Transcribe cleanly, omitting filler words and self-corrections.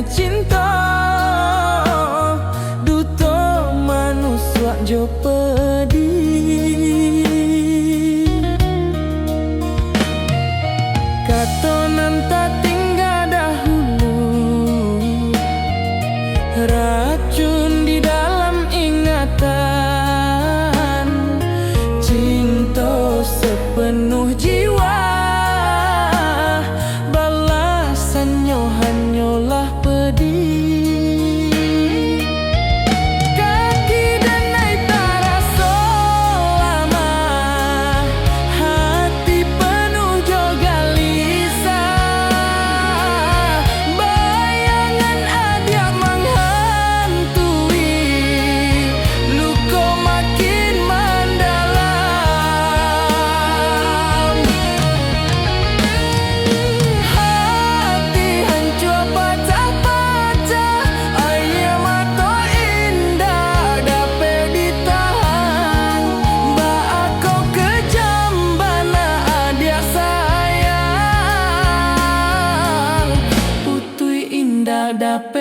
cinta duto manusia jo pedih katonan tak tinggal dahulu racun di dalam ingatan cinta sepenuh jiwa balasannya hanyalah pedih kaki dan naik terasa lama hati penuh jo gelisah bayangan ada menghantui luka makin mendalam hati hancur patah-patah air mata indah dapat ditahan bak kau kejam bana adia sayang putui indah dapat